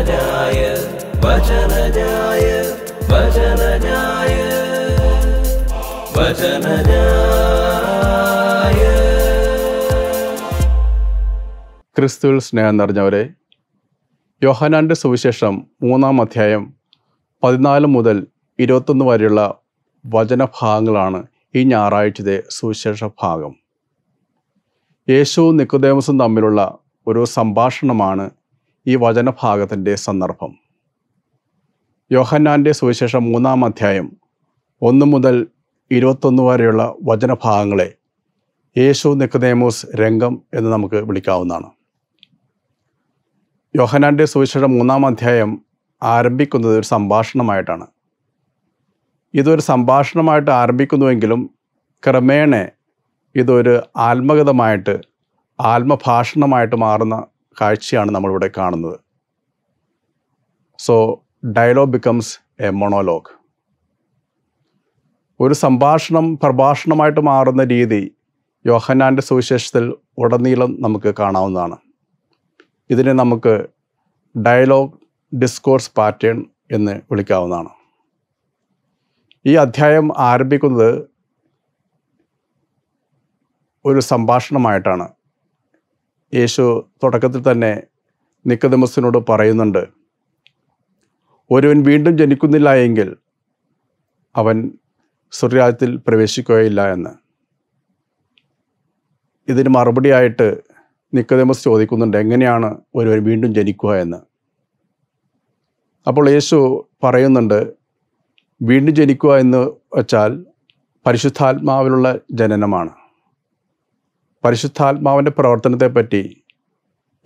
വചനജായ വചനജായ വചനജായ വചനജായ. ക്രിസ്തുവിൽ സ്നേഹം നിറഞ്ഞവരെ, യോഹന്നാന്റെ സുവിശേഷം 3-ാം അധ്യായം 14 മുതൽ 21 വരെയുള്ള വചനഭാഗങ്ങളാണ് ഈ ഞായറാഴ്ചത്തെ സുവിശേഷ ഭാഗം. യേശുവും നിക്കോദേമസും തമ്മിലുള്ള ഒരു സംഭാഷണമാണ് ഈ വചനഭാഗത്തിൻ്റെ സന്ദർഭം. യോഹന്നാന്റെ സുവിശേഷം 3-ാം അധ്യായം 1 മുതൽ 21 വരെയുള്ള വചനഭാഗങ്ങളെ യേശു നിക്കോദേമോസ് രംഗം എന്ന് നമുക്ക് വിളിക്കാവുന്നതാണ്. യോഹന്നാന്റെ സുവിശേഷം 3-ാം അധ്യായം ആരംഭിക്കുന്നത് ഒരു സംഭാഷണമായിട്ടാണ്. ഇതൊരു സംഭാഷണമായിട്ട് ആരംഭിക്കുന്നുവെങ്കിലും ക്രമേണ ഇതൊരു ആത്മഗതമായിട്ട് ആത്മഭാഷണമായിട്ട് മാറുന്ന കാഴ്ചയാണ് നമ്മളിവിടെ കാണുന്നത്. So dialogue becomes a monologue. ഒരു സംഭാഷണം പ്രഭാഷണമായിട്ട് മാറുന്ന രീതി യോഹന്നാന്റെ സുവിശേഷത്തിൽ ഉടനീളം നമുക്ക് കാണാവുന്നതാണ്. ഇതിനെ നമുക്ക് ഡയലോഗ് ഡിസ്കോഴ്സ് പാറ്റേൺ എന്ന് വിളിക്കാവുന്നതാണ്. ഈ അധ്യായം ആരംഭിക്കുന്നത് ഒരു സംഭാഷണമായിട്ടാണ്. യേശു തുടക്കത്തിൽ തന്നെ നിക്കോദേമസിനോട് പറയുന്നുണ്ട്, ഒരുവൻ വീണ്ടും ജനിക്കുന്നില്ല എങ്കിൽ അവൻ സ്വർഗ്ഗരാജ്യത്തിൽ പ്രവേശിക്കുകയില്ല എന്ന്. ഇതിന് മറുപടിയായിട്ട് നിക്കോദേമസ് ചോദിക്കുന്നുണ്ട്, എങ്ങനെയാണ് ഒരുവൻ വീണ്ടും ജനിക്കുക എന്ന്. അപ്പോൾ യേശു പറയുന്നുണ്ട്, വീണ്ടും ജനിക്കുക എന്ന് വച്ചാൽ പരിശുദ്ധാത്മാവിലുള്ള ജനനമാണ്. പരിശുദ്ധാത്മാവിൻ്റെ പ്രവർത്തനത്തെപ്പറ്റി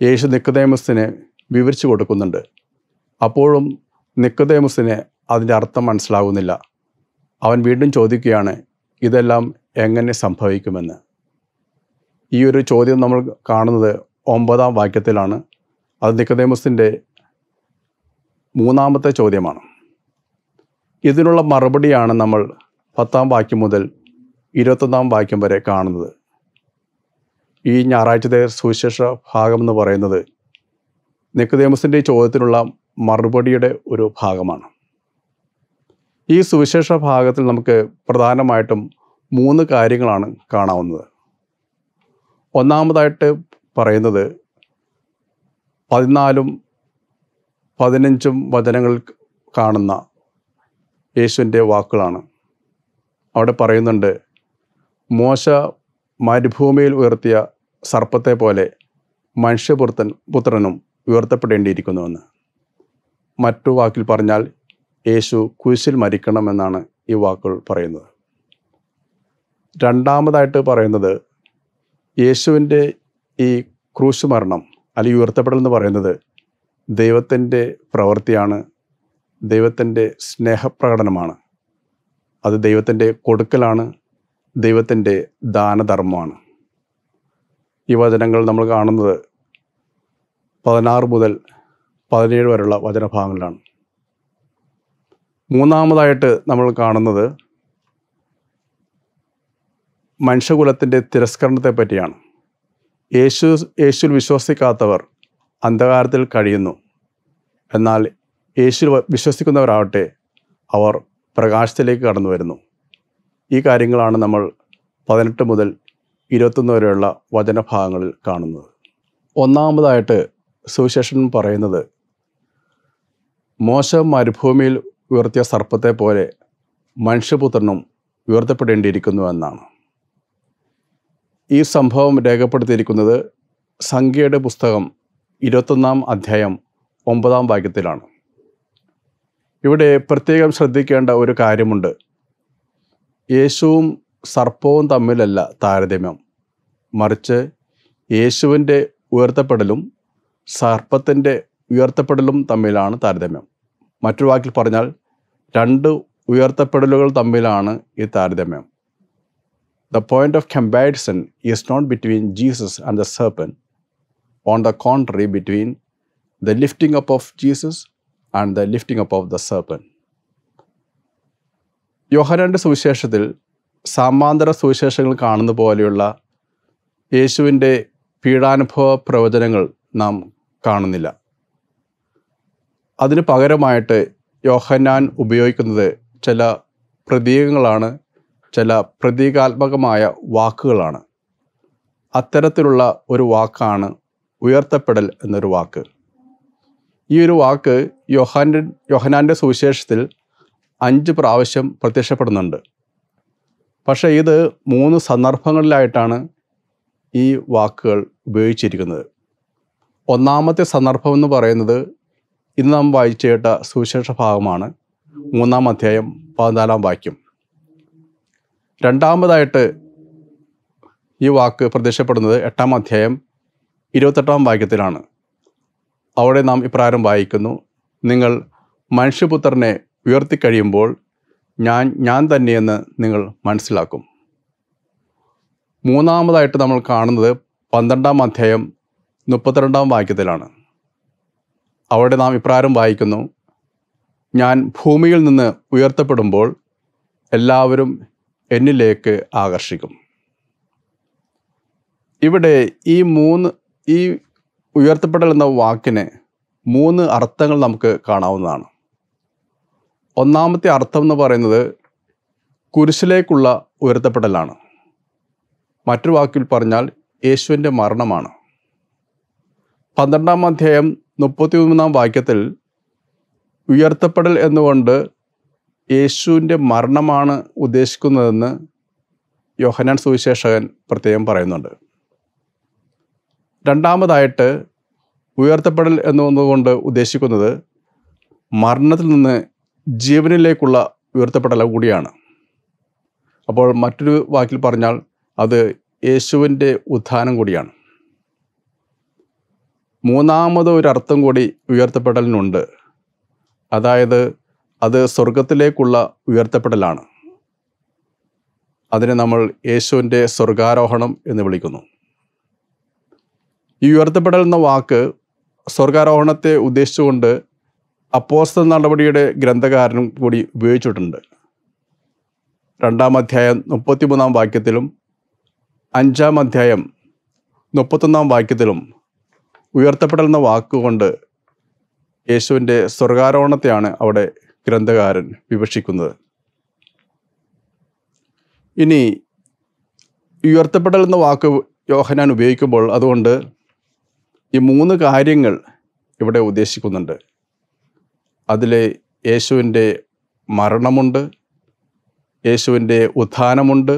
യേശു നിക്കോദേമസിന് വിവരിച്ചു കൊടുക്കുന്നുണ്ട്. അപ്പോഴും നിക്കോദേമസിന് അതിൻ്റെ അർത്ഥം മനസ്സിലാകുന്നില്ല. അവൻ വീണ്ടും ചോദിക്കുകയാണ്, ഇതെല്ലാം എങ്ങനെ സംഭവിക്കുമെന്ന്. ഈ ഒരു ചോദ്യം നമ്മൾ കാണുന്നത് 9-ാം വാക്യത്തിലാണ്. അത് നിക്കോദേമസിൻ്റെ 3-ാമത്തെ ചോദ്യമാണ്. ഇതിനുള്ള മറുപടിയാണ് നമ്മൾ 10-ാം വാക്യം മുതൽ 21-ാം വാക്യം വരെ കാണുന്നത്. ഈ ഞായറാഴ്ചത്തെ സുവിശേഷ ഭാഗം എന്ന് പറയുന്നത് നിക്കോദേമസിൻ്റെ ഈ ചോദ്യത്തിനുള്ള മറുപടിയുടെ ഒരു ഭാഗമാണ്. ഈ സുവിശേഷ ഭാഗത്തിൽ നമുക്ക് പ്രധാനമായിട്ടും 3 കാര്യങ്ങളാണ് കാണാവുന്നത്. ഒന്നാമതായിട്ട് പറയുന്നത് 14-ഉം 15-ഉം വചനങ്ങൾ കാണുന്ന യേശുവിൻ്റെ വാക്കുകളാണ്. അവിടെ പറയുന്നുണ്ട്, മോശ മരുഭൂമിയിൽ ഉയർത്തിയ സർപ്പത്തെ പോലെ മനുഷ്യപുത്രനും ഉയർത്തപ്പെടേണ്ടിയിരിക്കുന്നുവെന്ന്. മറ്റു വാക്കിൽ പറഞ്ഞാൽ യേശു കുരിശിൽ മരിക്കണമെന്നാണ് ഈ വാക്കുകൾ പറയുന്നത്. രണ്ടാമതായിട്ട് പറയുന്നത് യേശുവിൻ്റെ ഈ ക്രൂശ് മരണം അല്ലെങ്കിൽ ഉയർത്തപ്പെടൽ എന്ന് പറയുന്നത് ദൈവത്തിൻ്റെ പ്രവൃത്തിയാണ്, ദൈവത്തിൻ്റെ സ്നേഹപ്രകടനമാണ്. അത് ദൈവത്തിൻ്റെ കൊടുക്കലാണ്, ദൈവത്തിൻ്റെ ദാനധർമ്മമാണ്. ഈ വചനങ്ങൾ നമ്മൾ കാണുന്നത് 16 മുതൽ 17 വരെയുള്ള വചനഭാഗങ്ങളിലാണ്. മൂന്നാമതായിട്ട് നമ്മൾ കാണുന്നത് മനുഷ്യകുലത്തിൻ്റെ തിരസ്കരണത്തെ പറ്റിയാണ്. യേശുവിൽ വിശ്വസിക്കാത്തവർ അന്ധകാരത്തിൽ കഴിയുന്നു, എന്നാൽ യേശുവിൽ വിശ്വസിക്കുന്നവരാവട്ടെ അവർ പ്രകാശത്തിലേക്ക് കടന്നു വരുന്നു. ഈ കാര്യങ്ങളാണ് നമ്മൾ 18 മുതൽ 21 വരെയുള്ള വചനഭാഗങ്ങളിൽ കാണുന്നത്. ഒന്നാമതായിട്ട് സുവിശേഷൻ പറയുന്നത് മോശ മരുഭൂമിയിൽ ഉയർത്തിയ സർപ്പത്തെ പോലെ മനുഷ്യപുത്രനും ഉയർത്തപ്പെടേണ്ടിയിരിക്കുന്നു എന്നാണ്. ഈ സംഭവം രേഖപ്പെടുത്തിയിരിക്കുന്നത് സംഖ്യയുടെ പുസ്തകം 21-ാം അധ്യായം 9-ാം വാക്യത്തിലാണ്. ഇവിടെ പ്രത്യേകം ശ്രദ്ധിക്കേണ്ട ഒരു കാര്യമുണ്ട്. യേശുവും സർപ്പവും തമ്മിലല്ല താരതമ്യം, മറിച്ച് യേശുവിൻ്റെ ഉയർത്തപ്പെടലും സർപ്പത്തിൻ്റെ ഉയർത്തപ്പെടലും തമ്മിലാണ് താരതമ്യം. മറ്റൊരു വാക്കിൽ പറഞ്ഞാൽ 2 ഉയർത്തപ്പെടലുകൾ തമ്മിലാണ് ഈ താരതമ്യം. The point of comparison is not between Jesus and the serpent. On the contrary, between the lifting up of Jesus and the lifting up of the serpent. യോഹന്നാന്റെ സുവിശേഷത്തിൽ സമാന്തര സുവിശേഷങ്ങൾ കാണുന്ന പോലെയുള്ള യേശുവിൻ്റെ പീഡാനുഭവ പ്രവചനങ്ങൾ നാം കാണുന്നില്ല. അതിന് പകരമായിട്ട് യോഹന്നാൻ ഉപയോഗിക്കുന്നത് ചില പ്രതീകങ്ങളാണ്, ചില പ്രതീകാത്മകമായ വാക്കുകളാണ്. അത്തരത്തിലുള്ള ഒരു വാക്കാണ് ഉയർത്തപ്പെടൽ എന്നൊരു വാക്ക്. ഈ ഒരു വാക്ക് യോഹന്നാൻ്റെ സുവിശേഷത്തിൽ 5 പ്രാവശ്യം പ്രത്യക്ഷപ്പെടുന്നുണ്ട്. പക്ഷേ ഇത് 3 സന്ദർഭങ്ങളിലായിട്ടാണ് ഈ വാക്കുകൾ ഉപയോഗിച്ചിരിക്കുന്നത്. ഒന്നാമത്തെ സന്ദർഭം എന്ന് പറയുന്നത് ഇന്ന് നാം വായിച്ചു കേട്ട സുവിശേഷ ഭാഗമാണ്, 3-ാം അധ്യായം 14-ാം വാക്യം. രണ്ടാമതായിട്ട് ഈ വാക്ക് പ്രത്യക്ഷപ്പെടുന്നത് 8-ാം അധ്യായം 28-ാം വാക്യത്തിലാണ്. അവിടെ നാം ഇപ്രകാരം വായിക്കുന്നു: നിങ്ങൾ മനുഷ്യപുത്രനെ ഉയർത്തിക്കഴിയുമ്പോൾ ഞാൻ തന്നെയെന്ന് നിങ്ങൾ മനസ്സിലാക്കും. മൂന്നാമതായിട്ട് നമ്മൾ കാണുന്നത് 12-ാം അധ്യായം 32-ാം വാക്യത്തിലാണ്. അവിടെ നാം ഇപ്രകാരം വായിക്കുന്നു: ഞാൻ ഭൂമിയിൽ നിന്ന് ഉയർത്തപ്പെടുമ്പോൾ എല്ലാവരും എന്നിലേക്ക് ആകർഷിക്കും. ഇവിടെ ഈ ഉയർത്തപ്പെടൽ എന്ന വാക്കിന് 3 അർത്ഥങ്ങൾ നമുക്ക് കാണാവുന്നതാണ്. ഒന്നാമത്തെ അർത്ഥം എന്ന് പറയുന്നത് കുരിശിലേക്കുള്ള ഉയർത്തപ്പെടലാണ്. മറ്റൊരു വാക്കിൽ പറഞ്ഞാൽ യേശുവിൻ്റെ മരണമാണ്. 12-ാം അധ്യായം 33-ാം വാക്യത്തിൽ ഉയർത്തപ്പെടൽ എന്നുകൊണ്ട് യേശുവിൻ്റെ മരണമാണ് ഉദ്ദേശിക്കുന്നതെന്ന് യോഹന്നാൻ സുവിശേഷകൻ പ്രത്യേകം പറയുന്നുണ്ട്. രണ്ടാമതായിട്ട് ഉയർത്തപ്പെടൽ എന്നുകൊണ്ട് ഉദ്ദേശിക്കുന്നത് മരണത്തിൽ നിന്ന് ജീവനിലേക്കുള്ള ഉയർത്തപ്പെടൽ കൂടിയാണ്. അപ്പോൾ മറ്റൊരു വാക്കിൽ പറഞ്ഞാൽ അത് യേശുവിൻ്റെ ഉത്ഥാനം കൂടിയാണ്. മൂന്നാമതൊരർത്ഥം കൂടി ഉയർത്തപ്പെടലിനുണ്ട്. അതായത് അത് സ്വർഗത്തിലേക്കുള്ള ഉയർത്തപ്പെടലാണ്. അതിനെ നമ്മൾ യേശുവിൻ്റെ സ്വർഗാരോഹണം എന്ന് വിളിക്കുന്നു. ഈ ഉയർത്തപ്പെടൽ എന്ന വാക്ക് സ്വർഗാരോഹണത്തെ ഉദ്ദേശിച്ചുകൊണ്ട് അപ്പോസ്തല നടപടിയുടെ ഗ്രന്ഥകാരനും കൂടി ഉപയോഗിച്ചിട്ടുണ്ട്. 2-ാം അധ്യായം 33-ാം വാക്യത്തിലും 5-ാം അധ്യായം 31-ാം വാക്യത്തിലും ഉയർത്തപ്പെടൽ എന്ന വാക്കുകൊണ്ട് യേശുവിൻ്റെ സ്വർഗാരോഹണത്തെയാണ് അവിടെ ഗ്രന്ഥകാരൻ വിവക്ഷിക്കുന്നത്. ഇനി ഉയർത്തപ്പെടൽ എന്ന വാക്ക് യോഹന്നാൻ ഉപയോഗിക്കുമ്പോൾ അതുകൊണ്ട് ഈ 3 കാര്യങ്ങൾ ഇവിടെ ഉദ്ദേശിക്കുന്നുണ്ട്. അതിൽ യേശുവിൻ്റെ മരണമുണ്ട്, യേശുവിൻ്റെ ഉത്ഥാനമുണ്ട്,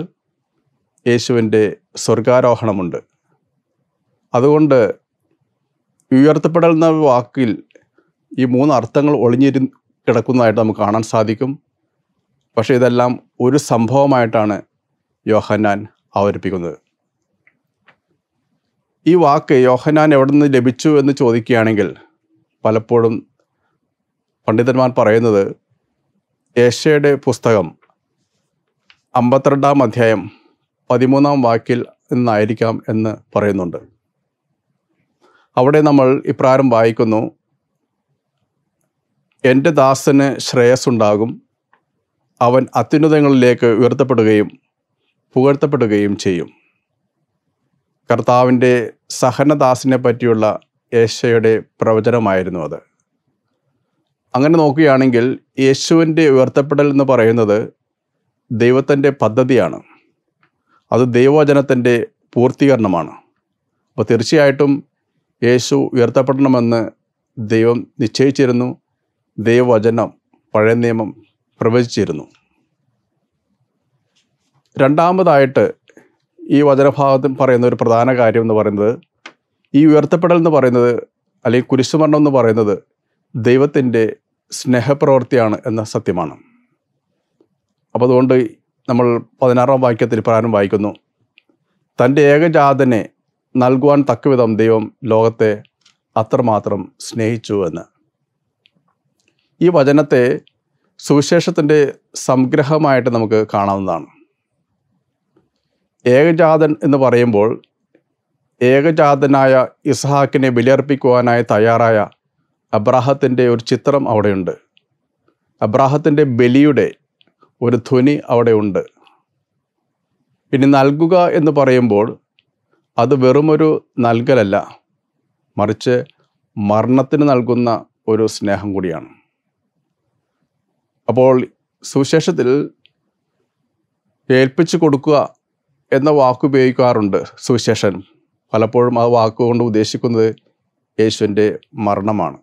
യേശുവിൻ്റെ സ്വർഗാരോഹണമുണ്ട്. അതുകൊണ്ട് ഉയർത്തപ്പെടൽ എന്ന വാക്കിൽ ഈ 3 അർത്ഥങ്ങൾ കിടക്കുന്നതായിട്ട് നമുക്ക് കാണാൻ സാധിക്കും. പക്ഷേ ഇതെല്ലാം ഒരു സംഭവമായിട്ടാണ് യോഹന്നാൻ അവതരിപ്പിക്കുന്നത്. ഈ വാക്ക് യോഹന്നാൻ എവിടെ നിന്ന് ലഭിച്ചു എന്ന് ചോദിക്കുകയാണെങ്കിൽ പലപ്പോഴും പണ്ഡിതന്മാർ പറയുന്നത് യേശയ്യായുടെ പുസ്തകം 52-ാം അധ്യായം 13-ാം വാക്യത്തിൽ നിന്നായിരിക്കാം എന്ന് പറയുന്നുണ്ട്. അവിടെ നമ്മൾ ഇപ്രകാരം വായിക്കുന്നു: എൻ്റെ ദാസന് ശ്രേയസ്സുണ്ടാകും, അവൻ അത്യുന്നതങ്ങളിലേക്ക് ഉയർത്തപ്പെടുകയും പുകഴ്ത്തപ്പെടുകയും ചെയ്യും. കർത്താവിൻ്റെ സഹനദാസിനെ പറ്റിയുള്ള യേശയ്യായുടെ പ്രവചനമായിരുന്നു അത്. അങ്ങനെ നോക്കുകയാണെങ്കിൽ യേശുവിൻ്റെ ഉയർത്തപ്പെടൽ എന്ന് പറയുന്നത് ദൈവത്തിൻ്റെ പദ്ധതിയാണ്. അത് ദൈവവചനത്തിൻ്റെ പൂർത്തീകരണമാണ്. അപ്പോൾ തീർച്ചയായിട്ടും യേശു ഉയർത്തപ്പെടണമെന്ന് ദൈവം നിശ്ചയിച്ചിരുന്നു. ദൈവവചനം പഴയ നിയമം പ്രവചിച്ചിരുന്നു. രണ്ടാമതായിട്ട് ഈ വചനഭാഗത്തിൽ പറയുന്ന ഒരു പ്രധാന കാര്യം എന്ന് പറയുന്നത് ഈ ഉയർത്തപ്പെടൽ എന്ന് പറയുന്നത് അല്ലെങ്കിൽ കുരിശുമരണം എന്ന് പറയുന്നത് ദൈവത്തിൻ്റെ സ്നേഹപ്രവൃത്തിയാണ് എന്ന സത്യമാണ്. അപ്പോൾ അതുകൊണ്ട് നമ്മൾ 16-ാം വാക്യത്തിൽ പ്രകാരം വായിക്കുന്നു: തൻ്റെ ഏകജാതനെ നൽകുവാൻ തക്കവിധം ദൈവം ലോകത്തെ അത്രമാത്രം സ്നേഹിച്ചു എന്ന്. ഈ വചനത്തെ സുവിശേഷത്തിൻ്റെ സംഗ്രഹമായിട്ട് നമുക്ക് കാണാവുന്നതാണ്. ഏകജാതൻ എന്ന് പറയുമ്പോൾ ഏകജാതനായ ഇസ്ഹാക്കിനെ ബലിയർപ്പിക്കുവാനായി തയ്യാറായ അബ്രാഹത്തിൻ്റെ ഒരു ചിത്രം അവിടെയുണ്ട്. അബ്രാഹത്തിൻ്റെ ബലിയുടെ ഒരു ധ്വനി അവിടെ ഉണ്ട്. ഇനി നൽകുക എന്ന് പറയുമ്പോൾ അത് വെറുമൊരു നൽകലല്ല, മറിച്ച് മരണത്തിന് നൽകുന്ന ഒരു സ്നേഹം കൂടിയാണ്. അപ്പോൾ സുവിശേഷത്തിൽ ഏൽപ്പിച്ചു കൊടുക്കുക എന്ന വാക്ക് ഉപയോഗിക്കാറുണ്ട് സുവിശേഷൻ. പലപ്പോഴും ആ വാക്കുകൊണ്ട് ഉദ്ദേശിക്കുന്നത് യേശുവിൻ്റെ മരണമാണ്.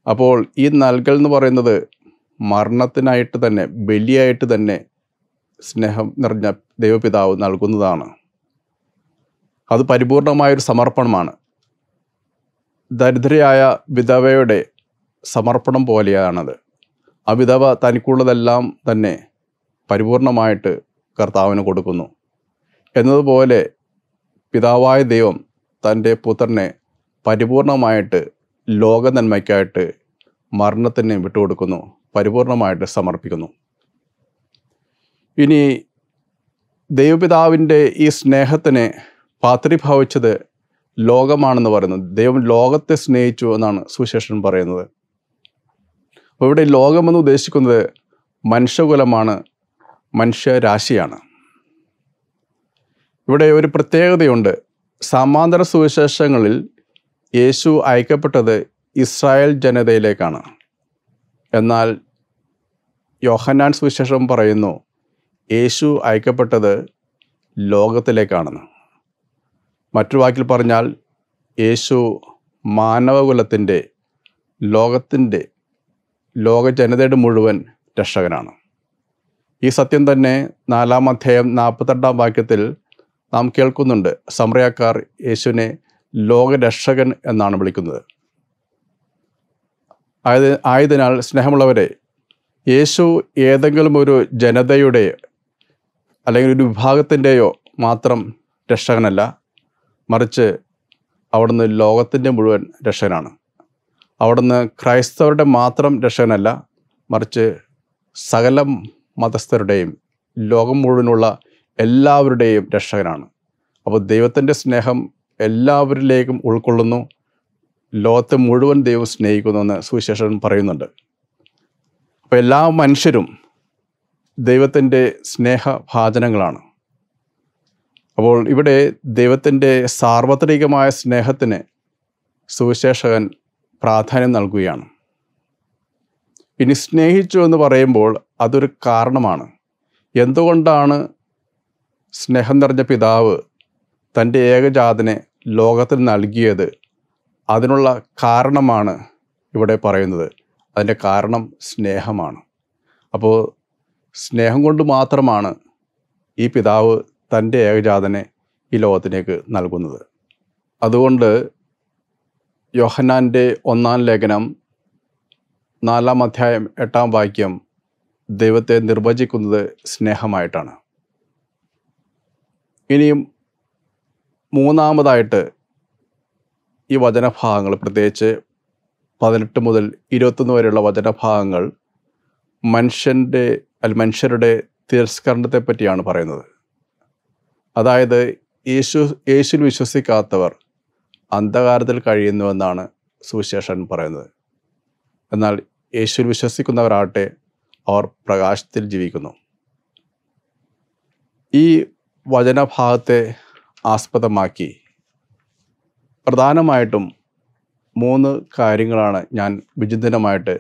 അപ്പോൾ ഈ നൽകൽ എന്ന് പറയുന്നത് മരണത്തിനായിട്ട് തന്നെ, ബലിയായിട്ട് തന്നെ സ്നേഹം നിറഞ്ഞ ദൈവപിതാവ് നൽകുന്നതാണ്. അത് പരിപൂർണമായൊരു സമർപ്പണമാണ്. ദരിദ്രയായ വിധവയുടെ സമർപ്പണം പോലെയാണത്. ആ വിധവ തനിക്കുള്ളതെല്ലാം തന്നെ പരിപൂർണമായിട്ട് കർത്താവിന് കൊടുക്കുന്നു. എന്നതുപോലെ പിതാവായ ദൈവം തൻ്റെ പുത്രനെ പരിപൂർണമായിട്ട് ലോക നന്മയ്ക്കായിട്ട് മരണത്തിന് വിട്ടുകൊടുക്കുന്നു, പരിപൂർണമായിട്ട് സമർപ്പിക്കുന്നു. ഇനി ദൈവപിതാവിൻ്റെ ഈ സ്നേഹത്തിന് പാത്രീഭവിച്ചത് ലോകമാണെന്ന് പറയുന്നത്. ദൈവം ലോകത്തെ സ്നേഹിച്ചു എന്നാണ് സുവിശേഷൻ പറയുന്നത്. അപ്പോൾ ഇവിടെ ലോകമെന്ന് ഉദ്ദേശിക്കുന്നത് മനുഷ്യകുലമാണ്, മനുഷ്യരാശിയാണ്. ഇവിടെ ഒരു പ്രത്യേകതയുണ്ട്. സമാന്തര സുവിശേഷങ്ങളിൽ യേശു അയക്കപ്പെട്ടത് ഇസ്രായേൽ ജനതയിലേക്കാണ്. എന്നാൽ യോഹന്നാൻ സുവിശേഷം പറയുന്നു യേശു അയക്കപ്പെട്ടത് ലോകത്തിലേക്കാണെന്ന്. മറ്റൊരു വാക്കിൽ പറഞ്ഞാൽ യേശു മാനവകുലത്തിൻ്റെ, ലോക ജനതയുടെ മുഴുവൻ രക്ഷകനാണ്. ഈ സത്യം തന്നെ 4-ാം അധ്യായം 42-ാം വാക്യത്തിൽ നാം കേൾക്കുന്നുണ്ട്. സമറയക്കാർ യേശുവിനെ ലോകരക്ഷകൻ എന്നാണ് വിളിക്കുന്നത്. ആയതിനാൽ സ്നേഹമുള്ളവരെ, യേശു ഏതെങ്കിലും ഒരു ജനതയുടെ അല്ലെങ്കിൽ ഒരു വിഭാഗത്തിൻ്റെയോ മാത്രം രക്ഷകനല്ല, മറിച്ച് അവിടുന്ന് ലോകത്തിൻ്റെ മുഴുവൻ രക്ഷകനാണ്. അവിടുന്ന് ക്രൈസ്തവരുടെ മാത്രം രക്ഷകനല്ല, മറിച്ച് സകല മതസ്ഥരുടെയും, ലോകം മുഴുവനുള്ള എല്ലാവരുടെയും രക്ഷകനാണ്. അപ്പോൾ ദൈവത്തിൻ്റെ സ്നേഹം എല്ലാവരിലേക്കും ഉൾക്കൊള്ളുന്നു. ലോകത്തെ മുഴുവൻ ദൈവം സ്നേഹിക്കുന്നുവെന്ന് സുവിശേഷൻ പറയുന്നുണ്ട്. അപ്പോൾ എല്ലാ മനുഷ്യരും ദൈവത്തിൻ്റെ സ്നേഹഭാജനങ്ങളാണ്. അപ്പോൾ ഇവിടെ ദൈവത്തിൻ്റെ സാർവത്രികമായ സ്നേഹത്തിന് സുവിശേഷകൻ പ്രാധാന്യം നൽകുകയാണ്. ഇനി സ്നേഹിച്ചു എന്ന് പറയുമ്പോൾ അതൊരു കാരണമാണ്. എന്തുകൊണ്ടാണ് സ്നേഹം നിറഞ്ഞ പിതാവ് തൻ്റെ ഏകജാതനെ ലോകത്തിൽ നൽകിയത്? അതിനുള്ള കാരണമാണ് ഇവിടെ പറയുന്നത്. അതിൻ്റെ കാരണം സ്നേഹമാണ്. അപ്പോൾ സ്നേഹം കൊണ്ട് മാത്രമാണ് ഈ പിതാവ് തൻ്റെ ഏകജാതനെ ഈ ലോകത്തിലേക്ക് നൽകുന്നത്. അതുകൊണ്ട് യോഹന്നാൻ്റെ 1-ാം ലേഖനം 4-ാം അധ്യായം 8-ാം വാക്യം ദൈവത്തെ നിർവചിക്കുന്നത് സ്നേഹമായിട്ടാണ്. ഇനിയും മൂന്നാമതായിട്ട് ഈ വചനഭാഗങ്ങൾ, പ്രത്യേകിച്ച് 18 മുതൽ 21 വരെയുള്ള വചനഭാഗങ്ങൾ മനുഷ്യരുടെ തിരസ്കരണത്തെ പറ്റിയാണ് പറയുന്നത്. അതായത് യേശുവിൽ വിശ്വസിക്കാത്തവർ അന്ധകാരത്തിൽ കഴിയുന്നുവെന്നാണ് സുവിശേഷൻ പറയുന്നത്. എന്നാൽ യേശുവിൽ വിശ്വസിക്കുന്നവരാകട്ടെ അവർ പ്രകാശത്തിൽ ജീവിക്കുന്നു. ഈ വചനഭാഗത്തെ ആസ്പദമാക്കി പ്രധാനമായിട്ടും 3 കാര്യങ്ങളാണ് ഞാൻ വിചിന്തനമായിട്ട്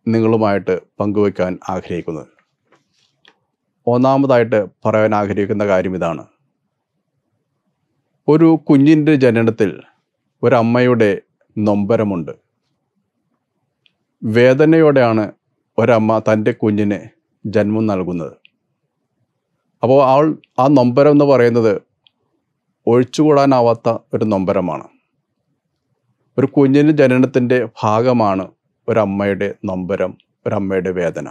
നിങ്ങളുമായിട്ട് പങ്കുവയ്ക്കാൻ ആഗ്രഹിക്കുന്നത്. ഒന്നാമതായിട്ട് പറയാൻ ആഗ്രഹിക്കുന്ന കാര്യം ഇതാണ്. ഒരു കുഞ്ഞിൻ്റെ ജനനത്തിൽ ഒരമ്മയുടെ നൊമ്പരമുണ്ട്. വേദനയോടെയാണ് ഒരമ്മ തൻ്റെ കുഞ്ഞിന് ജന്മം നൽകുന്നത്. അപ്പോൾ ആ നൊമ്പരം എന്ന് പറയുന്നത് ഒഴിച്ചുകൂടാനാവാത്ത ഒരു നൊമ്പരമാണ്. ഒരു കുഞ്ഞിൻ്റെ ജനനത്തിൻ്റെ ഭാഗമാണ് ഒരമ്മയുടെ നൊമ്പരം, ഒരമ്മയുടെ വേദന.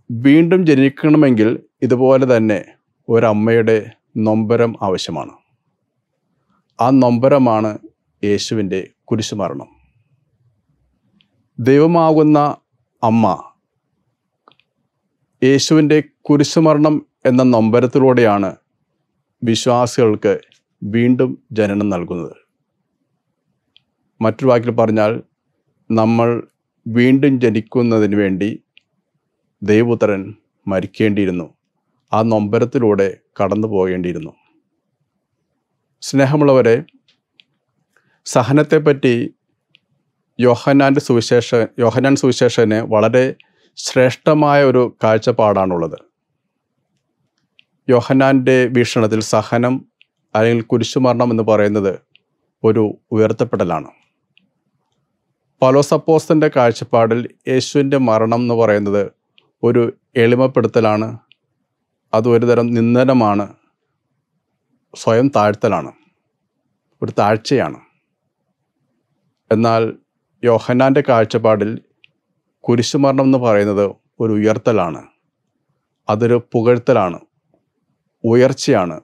വീണ്ടും ജനിക്കണമെങ്കിൽ ഇതുപോലെ തന്നെ ഒരമ്മയുടെ നൊമ്പരം ആവശ്യമാണ്. ആ നൊമ്പരമാണ് യേശുവിൻ്റെ കുരിശുമരണം. ദൈവമാകുന്ന അമ്മ യേശുവിൻ്റെ കുരിശുമരണം എന്ന നൊമ്പരത്തിലൂടെയാണ് വിശ്വാസികൾക്ക് വീണ്ടും ജനനം നൽകുന്നത്. മറ്റൊരു വാക്കിൽ പറഞ്ഞാൽ, നമ്മൾ വീണ്ടും ജനിക്കുന്നതിന് വേണ്ടി ദൈവപുത്രൻ മരിക്കേണ്ടിയിരുന്നു. ആ നൊമ്പരത്തിലൂടെ കടന്നു പോകേണ്ടിയിരുന്നു. സ്നേഹമുള്ളവരെ, സഹനത്തെപ്പറ്റി യോഹന്നാൻ സുവിശേഷന് വളരെ ശ്രേഷ്ഠമായ ഒരു കാഴ്ചപ്പാടാണുള്ളത്. യോഹന്നാൻ്റെ വീക്ഷണത്തിൽ സഹനം അല്ലെങ്കിൽ കുരിശുമരണം എന്ന് പറയുന്നത് ഒരു ഉയർത്തപ്പെടലാണ്. പൗലോസ് അപ്പോസ്തലൻ്റെ കാഴ്ചപ്പാടിൽ യേശുവിൻ്റെ മരണം എന്ന് പറയുന്നത് ഒരു എളിമപ്പെടുത്തലാണ്, അത് ഒരുതരം നിന്ദനമാണ്, സ്വയം താഴ്ത്തലാണ്, ഒരു താഴ്ചയാണ്. എന്നാൽ യോഹന്നാൻ്റെ കാഴ്ചപ്പാടിൽ കുരിശുമരണം എന്ന് പറയുന്നത് ഒരു ഉയർത്തലാണ്, അതൊരു പുകഴ്ത്തലാണ്, ഉയർച്ചയാണ്,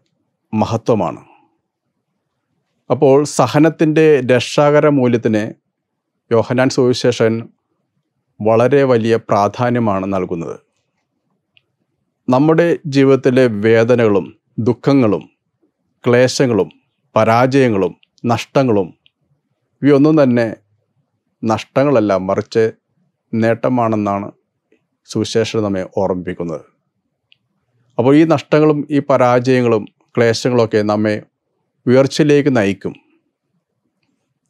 മഹത്വമാണ്. അപ്പോൾ സഹനത്തിൻ്റെ രക്ഷാകര മൂല്യത്തിന് യോഹന്നാൻ സുവിശേഷൻ വളരെ വലിയ പ്രാധാന്യമാണ് നൽകുന്നത്. നമ്മുടെ ജീവിതത്തിലെ വേദനകളും ദുഃഖങ്ങളും ക്ലേശങ്ങളും പരാജയങ്ങളും നഷ്ടങ്ങളും ഇവയൊന്നും തന്നെ നഷ്ടങ്ങളല്ല, മറിച്ച് നേട്ടമാണെന്നാണ് സുവിശേഷം നമ്മെ ഓർമ്മിപ്പിക്കുന്നത്. അപ്പോൾ ഈ നഷ്ടങ്ങളും ഈ പരാജയങ്ങളും ക്ലേശങ്ങളൊക്കെ നമ്മെ ഉയർച്ചയിലേക്ക് നയിക്കും.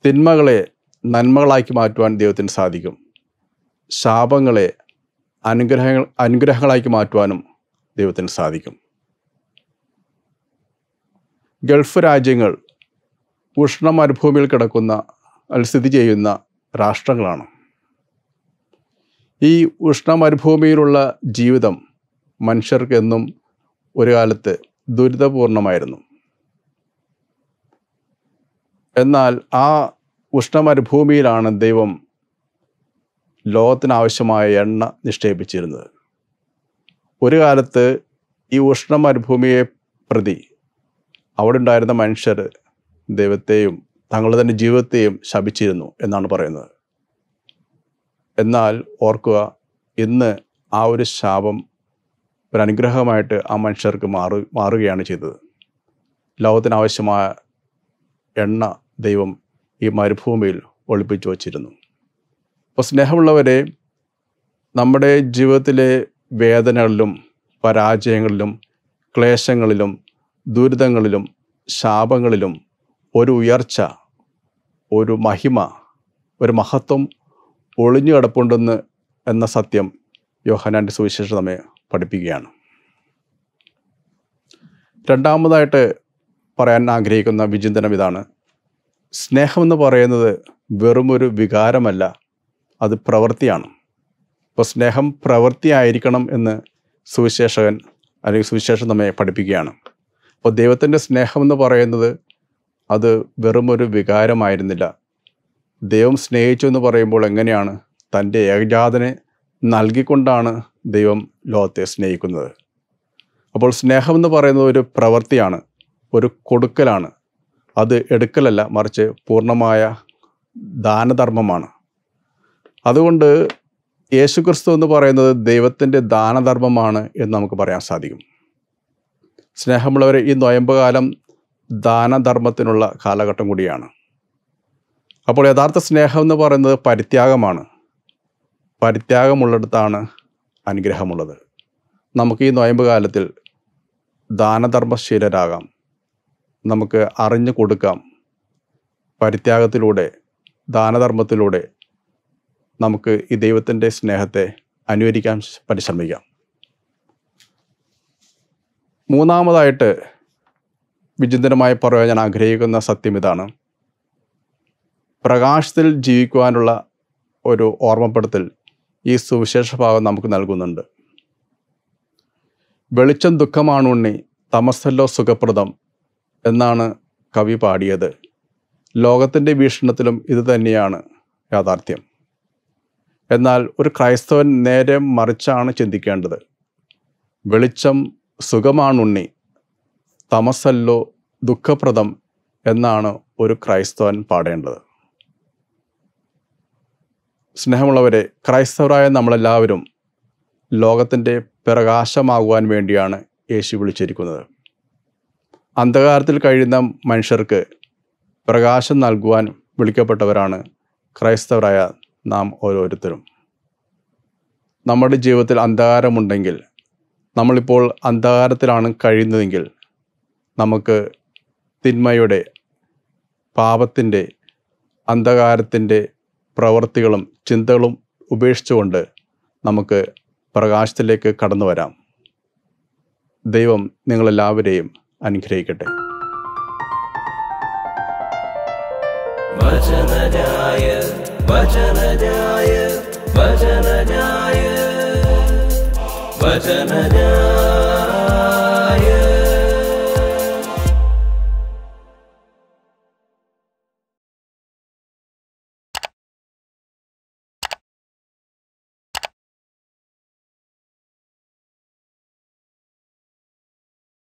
തിന്മകളെ നന്മകളാക്കി മാറ്റുവാൻ ദൈവത്തിന് സാധിക്കും. ശാപങ്ങളെ അനുഗ്രഹങ്ങളാക്കി മാറ്റുവാനും ദൈവത്തിന് സാധിക്കും. ഗൾഫ് രാജ്യങ്ങൾ ഉഷ്ണ മരുഭൂമിയിൽ കിടക്കുന്ന സ്ഥിതി ചെയ്യുന്ന രാഷ്ട്രങ്ങളാണ്. ഈ ഉഷ്ണ മരുഭൂമിയിലുള്ള ജീവിതം മനുഷ്യർക്ക് എന്നും ഒരു കാലത്ത് ദുരിതപൂർണമായിരുന്നു. എന്നാൽ ആ ഉഷ്ണ മരുഭൂമിയിലാണ് ദൈവം ലോകത്തിനാവശ്യമായ എണ്ണ നിക്ഷേപിച്ചിരുന്നത്. ഒരു കാലത്ത് ഈ ഉഷ്ണ മരുഭൂമിയെ പ്രതി അവിടെ ഉണ്ടായിരുന്ന മനുഷ്യർ ദൈവത്തെയും തങ്ങളുടെ തന്നെ ജീവിതത്തെയും ശപിച്ചിരുന്നു എന്നാണ് പറയുന്നത്. എന്നാൽ ഓർക്കുക, ഇന്ന് ആ ഒരു ശാപം ഒരു അനുഗ്രഹമായിട്ട് ആ മനുഷ്യർക്ക് മാറുകയാണ് ചെയ്തത്. ലോകത്തിനാവശ്യമായ എണ്ണ ദൈവം ഈ മരുഭൂമിയിൽ ഒളിപ്പിച്ചു വച്ചിരുന്നു. അപ്പോൾ സ്നേഹമുള്ളവരെ, നമ്മുടെ ജീവിതത്തിലെ വേദനകളിലും പരാജയങ്ങളിലും ക്ലേശങ്ങളിലും ദുരിതങ്ങളിലും ശാപങ്ങളിലും ഒരു ഉയർച്ച, ഒരു മഹിമ, ഒരു മഹത്വം ഒളിഞ്ഞു കിടപ്പുണ്ടെന്ന് എന്ന സത്യം യോഹന്നാൻ്റെ സുവിശേഷം നമ്മെ പഠിപ്പിക്കുകയാണ്. രണ്ടാമതായിട്ട് പറയാൻ ആഗ്രഹിക്കുന്ന വിചിന്തനം ഇതാണ്: സ്നേഹമെന്ന് പറയുന്നത് വെറുമൊരു വികാരമല്ല, അത് പ്രവൃത്തിയാണ്. അപ്പോൾ സ്നേഹം പ്രവൃത്തിയായിരിക്കണം എന്ന് സുവിശേഷകൻ അല്ലെങ്കിൽ സുവിശേഷം നമ്മെ പഠിപ്പിക്കുകയാണ്. അപ്പോൾ ദൈവത്തിൻ്റെ സ്നേഹമെന്ന് പറയുന്നത് അത് വെറുമൊരു വികാരമായിരുന്നില്ല. ദൈവം സ്നേഹിച്ചു എന്ന് പറയുമ്പോൾ എങ്ങനെയാണ്? തൻ്റെ ഏകജാതനെ നൽകിക്കൊണ്ടാണ് ദൈവം ലോകത്തെ സ്നേഹിക്കുന്നത്. അപ്പോൾ സ്നേഹമെന്ന് പറയുന്നത് ഒരു പ്രവൃത്തിയാണ്, ഒരു കൊടുക്കലാണ്. അത് എടുക്കലല്ല, മറിച്ച് പൂർണ്ണമായ ദാനധർമ്മമാണ്. അതുകൊണ്ട് യേശുക്രിസ്തു എന്ന് പറയുന്നത് ദൈവത്തിൻ്റെ ദാനധർമ്മമാണ് എന്ന് നമുക്ക് പറയാൻ സാധിക്കും. സ്നേഹമുള്ളവരെ, ഈ നൊയമ്പ് കാലം ദാനധർമ്മത്തിനുള്ള കാലഘട്ടം കൂടിയാണ്. അപ്പോൾ യഥാർത്ഥ സ്നേഹം എന്ന് പറയുന്നത് പരിത്യാഗമാണ്. പരിത്യാഗമുള്ളിടത്താണ് അനുഗ്രഹമുള്ളത്. നമുക്ക് ഈ നൊയമ്പ് കാലത്തിൽ ദാനധർമ്മശീലരാകാം. നമുക്ക് അറിഞ്ഞു കൊടുക്കാം. പരിത്യാഗത്തിലൂടെ, ദാനധർമ്മത്തിലൂടെ നമുക്ക് ഈ ദൈവത്തിൻ്റെ സ്നേഹത്തെ അനുകരിക്കാൻ പരിശ്രമിക്കാം. മൂന്നാമതായിട്ട് വിചിന്തനമായി പറയാൻ ഞാൻ ആഗ്രഹിക്കുന്ന സത്യം ഇതാണ്: പ്രകാശത്തിൽ ജീവിക്കുവാനുള്ള ഒരു ഓർമ്മപ്പെടുത്തൽ ഈ സുവിശേഷ ഭാഗം നമുക്ക് നൽകുന്നുണ്ട്. വെളിച്ചം ദുഃഖമാണുണ്ണി, തമസ്സല്ലോ സുഖപ്രദം എന്നാണ് കവി പാടിയത്. ലോകത്തിൻ്റെ വീക്ഷണത്തിലും ഇത് തന്നെയാണ് യാഥാർത്ഥ്യം. എന്നാൽ ഒരു ക്രൈസ്തവൻ നേരെ മറിച്ചാണ് ചിന്തിക്കേണ്ടത്. വെളിച്ചം സുഖമാണുണ്ണി, തമസ്സല്ലോ ദുഃഖപ്രദം എന്നാണ് ഒരു ക്രൈസ്തവൻ പാടേണ്ടത്. സ്നേഹമുള്ളവരെ, ക്രൈസ്തവരായ നമ്മളെല്ലാവരും ലോകത്തിൻ്റെ പ്രകാശമാകുവാൻ വേണ്ടിയാണ് യേശു വിളിച്ചിരിക്കുന്നത്. അന്ധകാരത്തിൽ കഴിയുന്ന മനുഷ്യർക്ക് പ്രകാശം നൽകുവാൻ വിളിക്കപ്പെട്ടവരാണ് ക്രൈസ്തവരായ നാം ഓരോരുത്തരും. നമ്മുടെ ജീവിതത്തിൽ അന്ധകാരമുണ്ടെങ്കിൽ, നമ്മളിപ്പോൾ അന്ധകാരത്തിലാണ് കഴിയുന്നതെങ്കിൽ, നമുക്ക് തിന്മയുടെ, പാപത്തിൻ്റെ, അന്ധകാരത്തിൻ്റെ പ്രവൃത്തികളും ചിന്തകളും ഉപേക്ഷിച്ചുകൊണ്ട് നമുക്ക് പ്രകാശത്തിലേക്ക് കടന്നു വരാം. ദൈവം നിങ്ങളെല്ലാവരെയും അനുഗ്രഹിക്കട്ടെ. വചനജായ വചനജായ വചനജായ വചനജായ